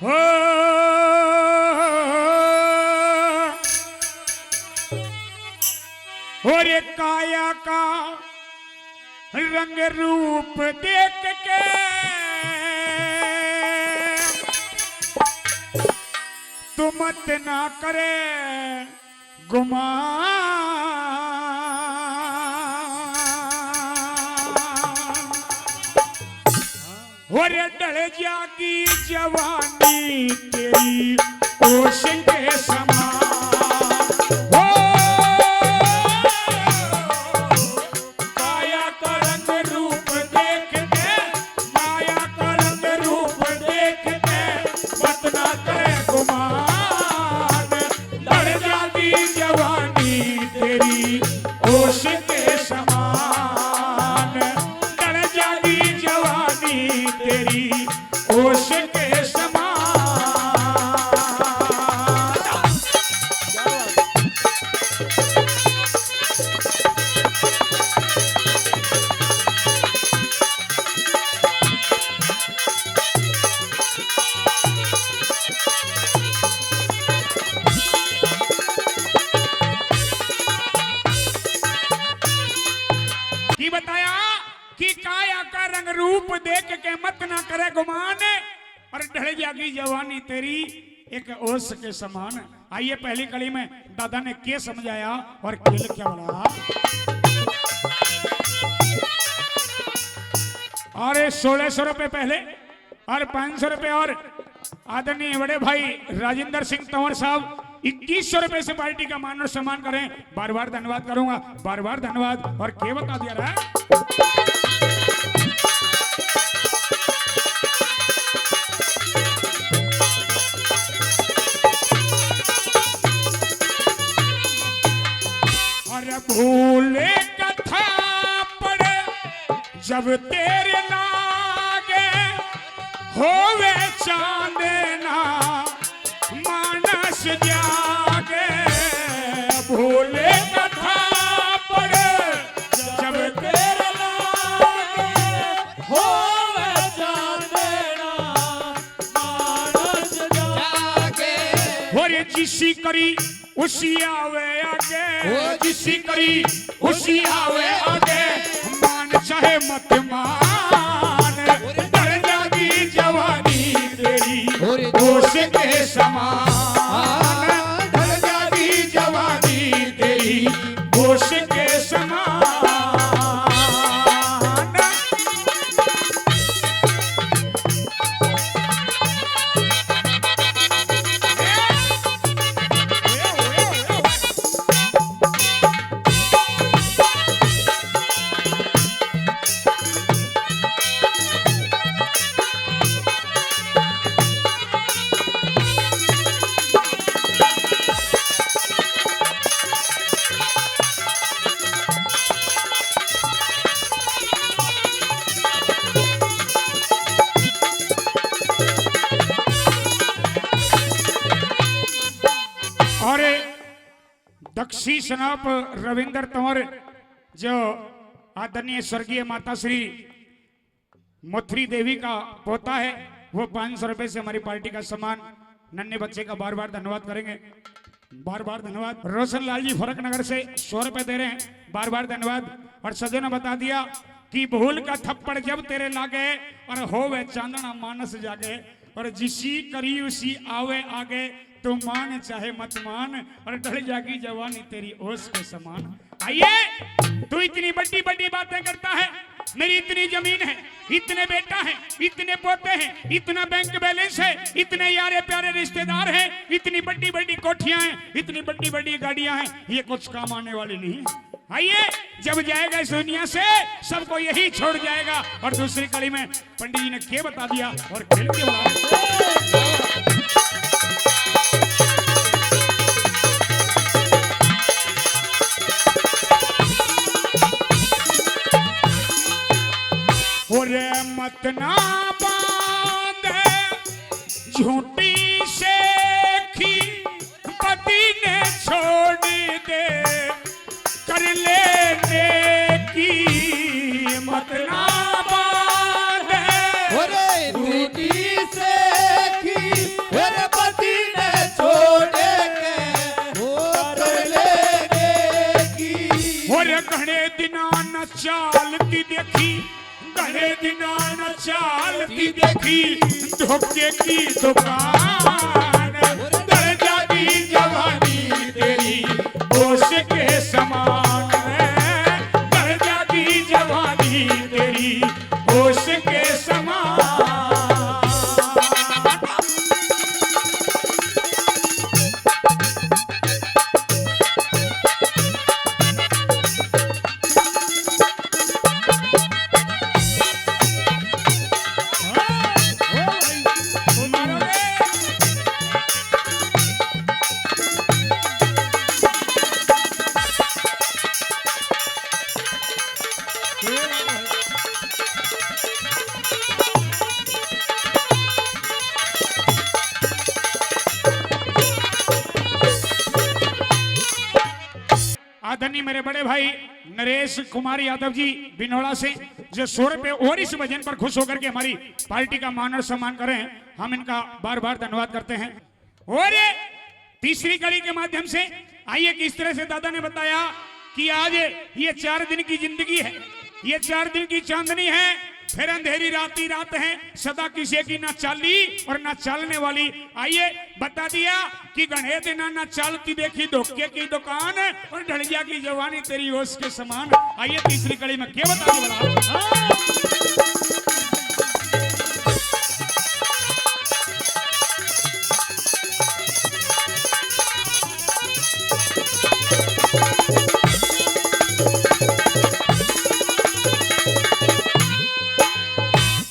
हो और काया का रंग रूप देख के तू मत ना करे गुमान और डल जागी जवानी तेरी होश के समान काया का रंग रूप देख के माया का रंग रूप देख के मत ना करे गुमान डल जागी जवानी तेरी होश के समान डल जागी जवानी तेरी होश के समान। की बताया कि काया का रंग रूप देख के मत ना करे गुमान और ढल जागी जवानी तेरी एक ओस के समान। आइए पहली कड़ी में दादा ने क्या समझाया और खेल क्या बोला। और 1600 रुपए पहले और 500 रुपए और आदरणीय बड़े भाई राजेंद्र सिंह तंवर साहब 2100 रुपए से पार्टी का मान और सम्मान करें। बार बार धन्यवाद करूंगा, बार बार धन्यवाद। और क्या बता दिया रहा है और भूले कथा पड़े जब तेरे लागे होवे चांदना मानस जागे भूले कथा पड़े जब तेरे लागे होवे चांदना मानस जागे और जिसी करी उसी आवे आगे वो जिसी करी उसी आवे आगे मान चाहे मत मान डर जागी जवानी तेरी होश के समान डर जागी जवानी तेरी होश के समान। और दक्षी सनाप रविंद्र तंवर जो आदरणीय स्वर्गीय माता श्री मुथरी देवी का पोता है वो 500 रुपए से हमारी पार्टी का सम्मान नन्हे बच्चे का बार बार धन्यवाद करेंगे, बार बार धन्यवाद। रोशन लाल जी फरक नगर से 100 रुपए दे रहे हैं, बार बार धन्यवाद। और सजो ने बता दिया कि भूल का थप्पड़ जब तेरे लागे और होवे चांदना मानस जागे और जिसी करी उसी आवे आगे तो मान चाहे मत मान और ढल जागी जवानी तेरी ओस के समान। आइए तू इतनी बड़ी बड़ी बातें करता है, मेरी इतनी जमीन है, इतने बेटा है, इतने पोते हैं, इतना बैंक बैलेंस है, इतने यारे प्यारे रिश्तेदार हैं, इतनी बड़ी बड़ी कोठियां हैं, इतनी बड़ी बड़ी गाड़ियां हैं, ये कुछ काम आने वाली नहीं है। आइए जब जाएगा इस दुनिया से सबको यही छोड़ जाएगा। और दूसरी कड़ी में पंडित जी ने क्या बता दिया और खेल के बुलाया। मत ना बांधे झूठी शेखी पति ने छोड़ दे कर लेने की मत ना बांधे झूठी शेखी चालती देखी, गणे दिना न चालती देखी, धोखे की दुकान, डर जाती जवानी तेरी होश के समान, डर जाती जवानी तेरी होश के समान। आदरणीय मेरे बड़े भाई नरेश कुमार यादव जी बिनोड़ा से जो 100 रुपए और इस भजन पर खुश होकर के हमारी पार्टी का मान और सम्मान कर रहे हैं, हम इनका बार बार धन्यवाद करते हैं। और ये तीसरी कड़ी के माध्यम से आइए किस तरह से दादा ने बताया कि आज ये 4 दिन की जिंदगी है, ये 4 दिन की चांदनी है, फिर अंधेरी रात ही रात है, सदा किसी की ना चाली और ना चालने वाली। आइए बता दिया कि गणे दिना ना चालती देखी, धोखे की दुकान और ढलिया की जवानी तेरी होश के समान। आइए तीसरी कड़ी में क्या बता दिया।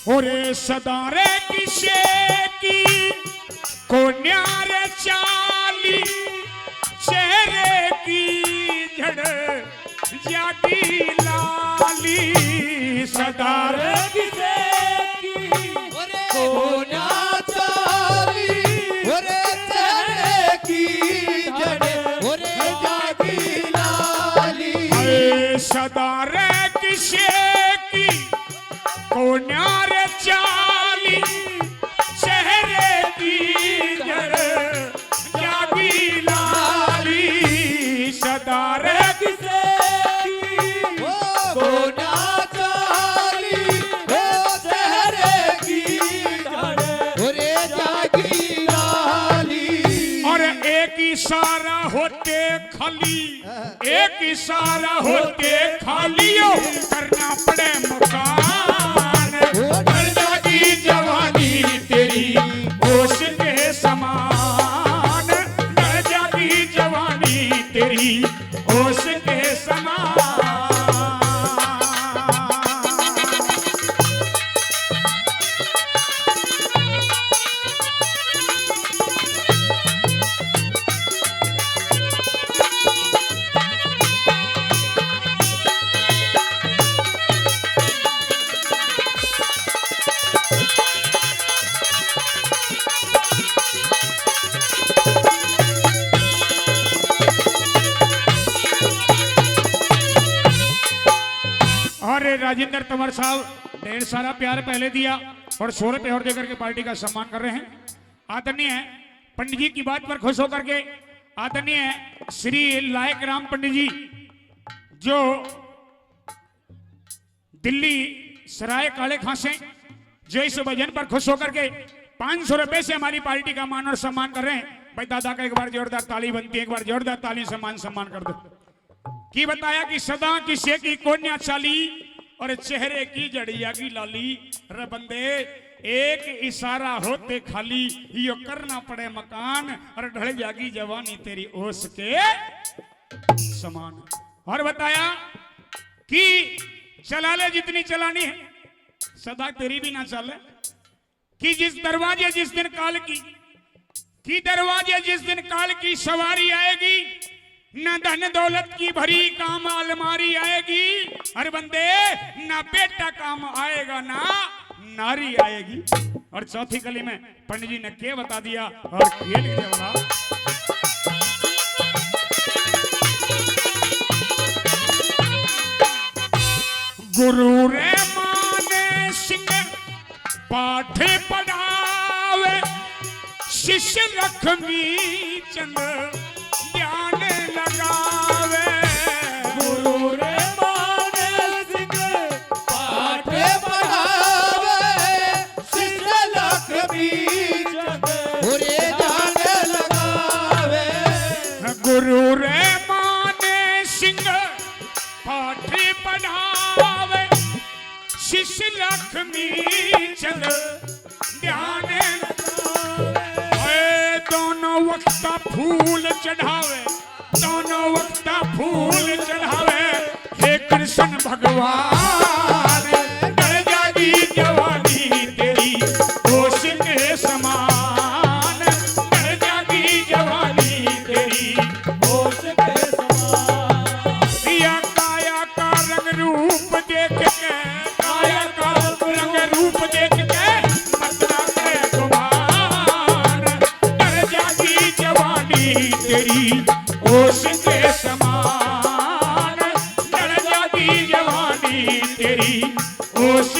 ओरे सदारे किसे की को न्यारे चाली, चेहरे की झड़ जागी लाली, सदारे किसे की को न्या चाली, ओरे चेहरे की झड़ ओरे जागी लाली, सदारे किसे की को न्यारे चाली, चेहरे की झड़ जागी लाली, सदारे किसे की को न्या चाली, ओ चेहरे की झड़ ओरे जागी लाली। और एक इशारा होते खाली, एक इशारा होते खालियो करना पड़े मकान, डर जाती जवानी तेरी होश के समान, डर जाती जवानी तेरी होश के समान। और राजेंद्र तंवर साहब ढेर सारा प्यार पहले दिया और 100 रुपए और देकर के पार्टी का सम्मान कर रहे हैं। आदरणीय पंडित जी की बात पर खुश होकर के आदरणीय श्री लायक राम पंडित जी जो दिल्ली सराय काले खां से जो इस भजन पर खुश होकर के 500 रुपए से हमारी पार्टी का मान और सम्मान कर रहे हैं। भाई दादा का एक बार जोरदार ताली बनती है, एक बार जोरदार ताली सम्मान कर दो। की बताया कि सदा किसे की कोन्या चाली और चेहरे की जड़िया की लाली, रे बंदे एक इशारा होते खाली, यो करना पड़े मकान और ढल जागी जवानी तेरी ओस के समान। और बताया कि चला ले जितनी चलानी है, सदा तेरी भी ना चले, कि जिस दरवाजे जिस दिन काल की दरवाजे जिस दिन काल की सवारी आएगी, न धन दौलत की भरी काम अलमारी आएगी, अरे बंदे ना बेटा काम आएगा ना नारी आएगी। और चौथी कली में पंडित जी ने क्या बता दिया और खेल के बोला, गुरु रे माने सिंह पाठ पढ़ावे, शिष्य लक्ष्मी चंद ध्यान लगावे। गुरु रे माने सिंह वक्ता फूल चढ़ावे, दोनों वक्ता फूल चढ़ावे, हे कृष्ण भगवान डर जागी जवानी तेरी होश के समान, डर जागी जवानी तेरी होश के समान। या काया का रंग रूप देख के, काया का रंग रूप देख के मतना के गुमान, डर जागी जवानी तेरी होश के समान, डर जागी जवानी तेरी होश